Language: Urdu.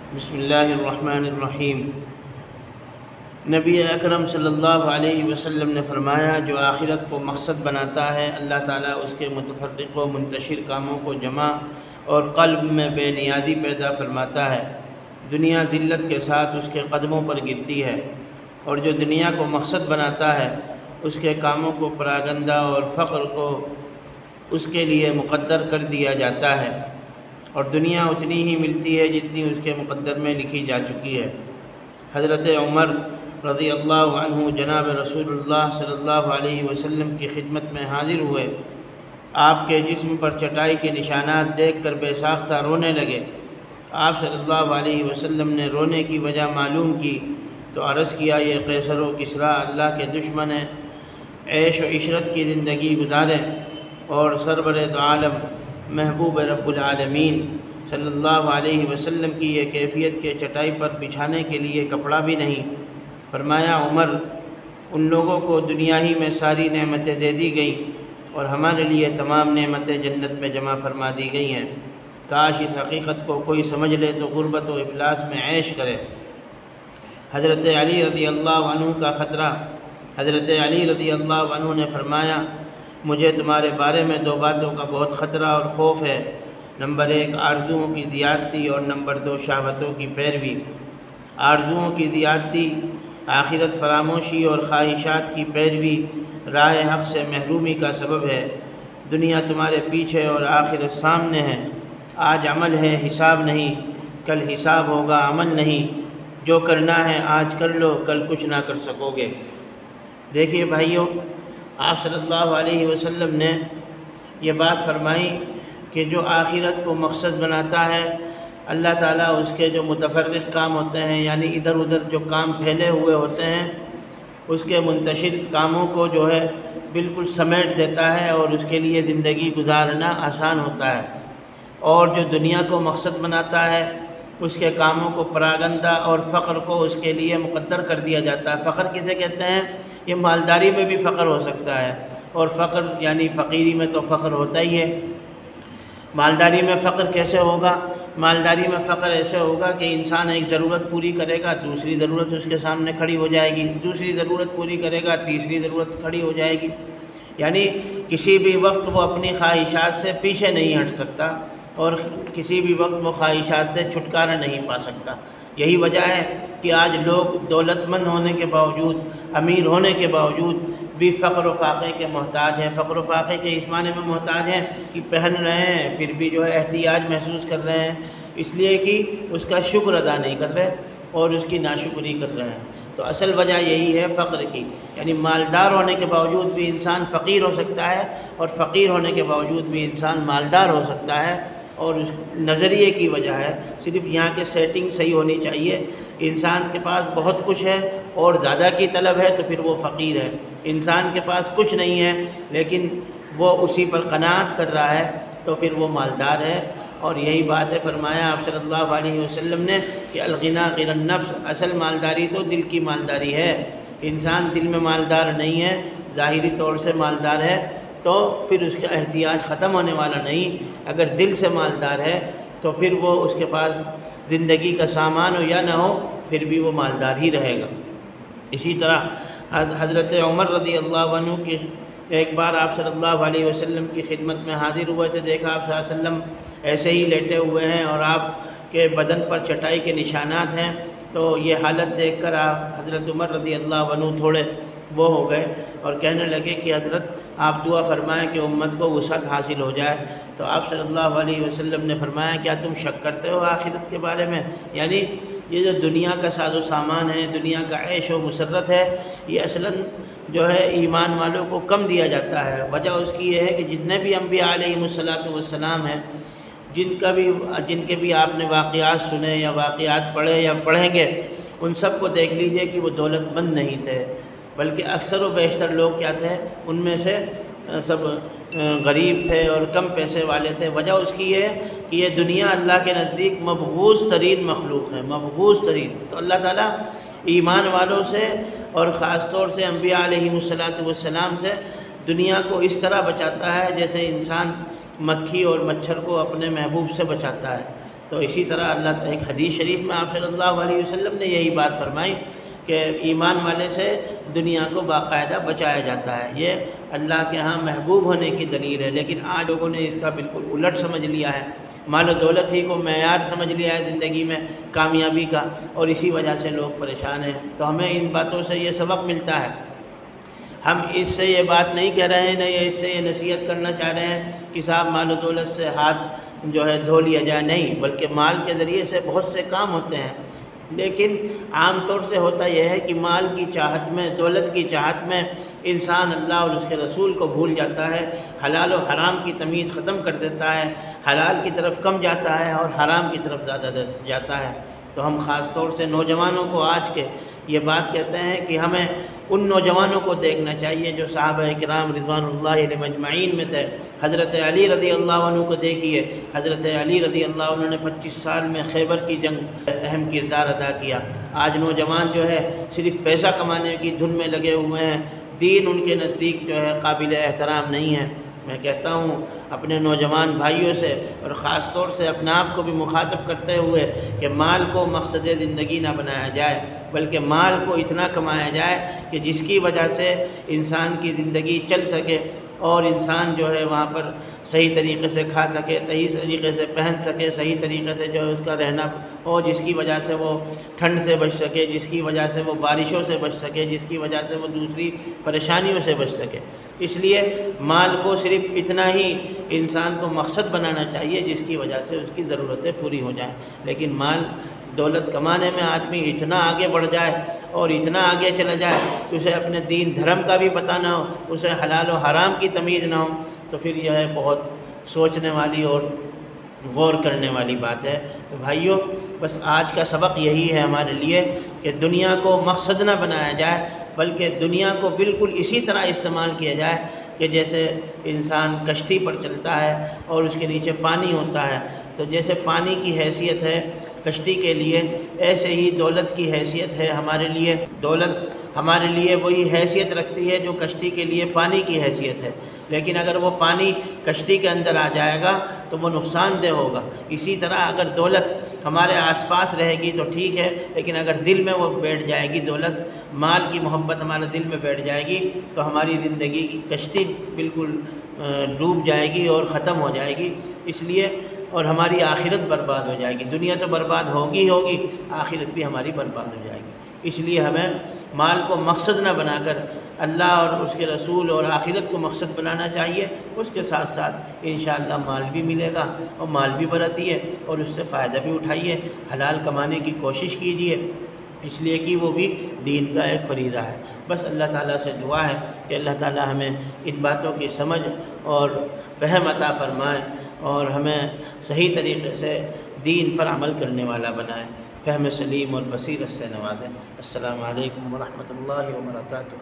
بسم اللہ الرحمن الرحیم۔ نبی اکرم صلی اللہ علیہ وسلم نے فرمایا، جو آخرت کو مقصد بناتا ہے اللہ تعالیٰ اس کے متفرق و منتشر کاموں کو جمع اور قلب میں بے نیازی پیدا فرماتا ہے۔ دنیا ذلت کے ساتھ اس کے قدموں پر گرتی ہے، اور جو دنیا کو مقصد بناتا ہے اس کے کاموں کو پراگندہ اور فقر کو اس کے لیے مقدر کر دیا جاتا ہے، اور دنیا اتنی ہی ملتی ہے جتنی اس کے مقدر میں لکھی جا چکی ہے۔ حضرت عمر رضی اللہ عنہ جناب رسول اللہ صلی اللہ علیہ وسلم کی خدمت میں حاضر ہوئے۔ آپ کے جسم پر چٹائی کے نشانات دیکھ کر بے ساختہ رونے لگے۔ آپ صلی اللہ علیہ وسلم نے رونے کی وجہ معلوم کی تو عرض کیا، یہ قیصر و کسریٰ اللہ کے دشمن ہیں، عیش و عشرت کی زندگی گزاریں، اور سرور دو عالم محبوب رب العالمین صلی اللہ علیہ وسلم کی یہ کیفیت کے چٹائی پر بچھانے کے لیے کپڑا بھی نہیں۔ فرمایا، عمر، ان لوگوں کو دنیا ہی میں ساری نعمتیں دے دی گئیں اور ہمارے لیے تمام نعمتیں جنت میں جمع فرما دی گئی ہیں۔ کاش اس حقیقت کو کوئی سمجھ لے تو غربت و افلاس میں عیش کرے۔ حضرت علی رضی اللہ عنہ کا خطرہ۔ حضرت علی رضی اللہ عنہ نے فرمایا، مجھے تمہارے بارے میں دو باتوں کا بہت خطرہ اور خوف ہے۔ نمبر 1 آرزوؤں کی زیادتی، اور نمبر 2 شہوتوں کی پیروی۔ آرزوؤں کی زیادتی آخرت فراموشی اور خواہشات کی پیروی راہ حق سے محرومی کا سبب ہے۔ دنیا تمہارے پیچھے اور آخرت سامنے ہے۔ آج عمل ہے، حساب نہیں، کل حساب ہوگا، عمل نہیں۔ جو کرنا ہے آج کر لو، کل کچھ نہ کر سکو گے۔ دیکھیے بھائیوں، آپ صلی اللہ علیہ وسلم نے یہ بات فرمائی کہ جو آخرت کو مقصد بناتا ہے اللہ تعالیٰ اس کے جو متفرق کام ہوتے ہیں، یعنی ادھر ادھر جو کام پھیلے ہوئے ہوتے ہیں، اس کے منتشر کاموں کو جو ہے بالکل سمیٹ دیتا ہے اور اس کے لیے زندگی گزارنا آسان ہوتا ہے۔ اور جو دنیا کو مقصد بناتا ہے اس کے کاموں کو پراگندہ اور فقر کو اس کے لیے مقدر کر دیا جاتا ہے۔ فقر کسے کہتے ہیں؟ یہ مالداری میں بھی فقر ہو سکتا ہے، اور فقر یعنی فقیری میں تو فقر ہوتا ہی ہے۔ مالداری میں فقر کیسے ہوگا؟ مالداری میں فقر ایسے ہوگا کہ انسان ایک ضرورت پوری کرے گا، دوسری ضرورت اس کے سامنے کھڑی ہو جائے گی، دوسری ضرورت پوری کرے گا، تیسری ضرورت کھڑی ہو جائے گی۔ یعنی کسی بھی وقت وہ اپنی خواہشات سے پیچھے نہیں ہٹ سکتا، اور کسی بھی وقت وہ خواہشات سے چھٹکارا نہیں پا سکتا۔ یہی وجہ ہے کہ آج لوگ دولت مند ہونے کے باوجود، امیر ہونے کے باوجود بھی فقر و فاقے کے محتاج ہیں۔ فقر و فاقے کے اس معنی میں محتاج ہیں کہ پہن رہے ہیں پھر بھی جو ہے احتیاج محسوس کر رہے ہیں، اس لیے کہ اس کا شکر ادا نہیں کر رہے اور اس کی ناشکری کر رہے ہیں۔ تو اصل وجہ یہی ہے فقر کی، یعنی مالدار ہونے کے باوجود بھی انسان فقیر ہو سکتا ہے، اور فقیر ہونے کے باوجود بھی انسان مالدار ہو سکتا ہے، اور اس نظریے کی وجہ ہے صرف یہاں کے سیٹنگ صحیح ہونی چاہیے۔ انسان کے پاس بہت کچھ ہے اور زیادہ کی طلب ہے تو پھر وہ فقیر ہے۔ انسان کے پاس کچھ نہیں ہے لیکن وہ اسی پر قناعت کر رہا ہے تو پھر وہ مالدار ہے۔ اور یہی بات ہے، فرمایا آپ صلی اللہ علیہ وسلم نے کہ الغنی غنی النفس، اصل مالداری تو دل کی مالداری ہے۔ انسان دل میں مالدار نہیں ہے، ظاہری طور سے مالدار ہے تو پھر اس کا احتیاج ختم ہونے والا نہیں۔ اگر دل سے مالدار ہے تو پھر وہ اس کے پاس زندگی کا سامان ہو یا نہ ہو پھر بھی وہ مالدار ہی رہے گا۔ اسی طرح حضرت عمر رضی اللہ عنہ کی ایک بار آپ صلی اللہ علیہ وسلم کی خدمت میں حاضر ہوئے تھے۔ دیکھا آپ صلی اللہ علیہ وسلم ایسے ہی لیٹے ہوئے ہیں اور آپ کے بدن پر چٹائی کے نشانات ہیں، تو یہ حالت دیکھ کر آپ حضرت عمر رضی اللہ عنہ تھوڑے وہ ہو گئے اور کہنے لگے کہ حضرت آپ دعا فرمائیں کہ امت کو وسعت حاصل ہو جائے۔ تو آپ صلی اللہ علیہ وسلم نے فرمایا، کیا تم شک کرتے ہو آخرت کے بارے میں؟ یعنی یہ جو دنیا کا ساز و سامان ہے، دنیا کا عیش و مسرت ہے، یہ اصلاً جو ہے ایمان والوں کو کم دیا جاتا ہے۔ وجہ اس کی یہ ہے کہ جتنے بھی انبیاء علیہ السلام ہیں، جن کے بھی آپ نے واقعات سنے یا واقعات پڑھے یا پڑھیں گے، ان سب کو دیکھ لیجئے کہ وہ دولت مند نہیں تھے، بلکہ اکثر و بیشتر لوگ کیا تھے، ان میں سے سب غریب تھے اور کم پیسے والے تھے۔ وجہ اس کی یہ ہے کہ یہ دنیا اللہ کے نزدیک مبغوض ترین مخلوق ہے، مبغوض ترین۔ تو اللہ تعالیٰ ایمان والوں سے اور خاص طور سے انبیاء علیہ السلام سے دنیا کو اس طرح بچاتا ہے جیسے انسان مکھی اور مچھر کو اپنے محبوب سے بچاتا ہے۔ تو اسی طرح اللہ ایک حدیث شریف میں آپ صلی اللہ علیہ وسلم نے یہی بات فرمائی کہ ایمان والے سے دنیا کو باقاعدہ بچایا جاتا ہے، یہ اللہ کے ہاں محبوب ہونے کی دلیل ہے۔ لیکن آج لوگوں نے اس کا بالکل الٹ سمجھ لیا ہے، مال و دولت ہی کو معیار سمجھ لیا ہے زندگی میں کامیابی کا، اور اسی وجہ سے لوگ پریشان ہیں۔ تو ہمیں ان باتوں سے یہ سبق ملتا ہے، ہم اس سے یہ بات نہیں کہہ رہے ہیں، نہیں اس سے یہ نصیحت کرنا چاہ رہے ہیں کہ صاحب مال و دولت سے ہاتھ جو ہے دھو لیا جائے، نہیں، بلکہ مال کے ذریعے سے بہت سے کام ہوتے ہیں۔ لیکن عام طور سے ہوتا یہ ہے کہ مال کی چاہت میں، دولت کی چاہت میں انسان اللہ اور اس کے رسول کو بھول جاتا ہے، حلال و حرام کی تمیز ختم کر دیتا ہے، حلال کی طرف کم جاتا ہے اور حرام کی طرف زیادہ جاتا ہے۔ تو ہم خاص طور سے نوجوانوں کو آج کے یہ بات کہتے ہیں کہ ہمیں ان نوجوانوں کو دیکھنا چاہیے جو صحابہ کرام رضوان اللہ علیہم اجمعین میں تھے۔ حضرت علی رضی اللہ عنہ کو دیکھیے، حضرت علی رضی اللہ عنہ نے 25 سال میں خیبر کی جنگ اہم کردار ادا کیا۔ آج نوجوان جو ہے صرف پیسہ کمانے کی دھن میں لگے ہوئے ہیں، دین ان کے نزدیک جو ہے قابل احترام نہیں ہے۔ میں کہتا ہوں اپنے نوجوان بھائیوں سے اور خاص طور سے اپنے آپ کو بھی مخاطب کرتے ہوئے کہ مال کو مقصد زندگی نہ بنایا جائے، بلکہ مال کو اتنا کمایا جائے کہ جس کی وجہ سے انسان کی زندگی چل سکے اور انسان جو ہے وہاں پر صحیح طریقے سے کھا سکے، صحیح طریقے سے پہن سکے، صحیح طریقے سے جو ہے اس کا رہنا، اور جس کی وجہ سے وہ ٹھنڈ سے بچ سکے، جس کی وجہ سے وہ بارشوں سے بچ سکے، جس کی وجہ سے وہ دوسری پریشانیوں سے بچ سکے۔ اس لیے مال کو صرف اتنا ہی انسان کو مقصد بنانا چاہیے جس کی وجہ سے اس کی ضرورتیں پوری ہو جائیں۔ لیکن مال دولت کمانے میں آدمی اتنا آگے بڑھ جائے اور اتنا آگے چلا جائے کہ اسے اپنے دین دھرم کا بھی پتہ نہ ہو، اسے حلال و حرام کی تمیز نہ ہو، تو پھر یہ ہے بہت سوچنے والی اور غور کرنے والی بات ہے۔ تو بھائیوں، بس آج کا سبق یہی ہے ہمارے لیے کہ دنیا کو مقصد نہ بنایا جائے، بلکہ دنیا کو بالکل اسی طرح استعمال کیا جائے کہ جیسے انسان کشتی پر چلتا ہے اور اس کے نیچے پانی ہوتا ہے، تو جیسے پانی کی حیثیت ہے کشتی کے لیے، ایسے ہی دولت کی حیثیت ہے ہمارے لیے۔ دولت ہمارے لیے وہی حیثیت رکھتی ہے جو کشتی کے لیے پانی کی حیثیت ہے، لیکن اگر وہ پانی کشتی کے اندر آ جائے گا تو وہ نقصان دہ ہوگا۔ اسی طرح اگر دولت ہمارے آس پاس رہے گی تو ٹھیک ہے، لیکن اگر دل میں وہ بیٹھ جائے گی، دولت، مال کی محبت ہمارے دل میں بیٹھ جائے گی تو ہماری زندگی کی کشتی بالکل ڈوب جائے گی اور ختم ہو جائے گی۔ اس لیے اور ہماری آخرت برباد ہو جائے گی، دنیا تو برباد ہوگی ہوگی، آخرت بھی ہماری برباد ہو جائے گی۔ اس لیے ہمیں مال کو مقصد نہ بنا کر اللہ اور اس کے رسول اور آخرت کو مقصد بنانا چاہیے۔ اس کے ساتھ ساتھ انشاءاللہ مال بھی ملے گا اور مال بھی برتیے اور اس سے فائدہ بھی اٹھائیے، حلال کمانے کی کوشش کیجیے، اس لیے کہ وہ بھی دین کا ایک فریضہ ہے۔ بس اللہ تعالیٰ سے دعا ہے کہ اللہ تعالیٰ ہمیں ان باتوں کی سمجھ اور فہم عطا فرمائے اور ہمیں صحیح طریقے سے دین پر عمل کرنے والا بنائے، فہم سلیم اور بصیرت سے نوازیں۔ السلام علیکم ورحمۃ اللہ وبرکاتہ۔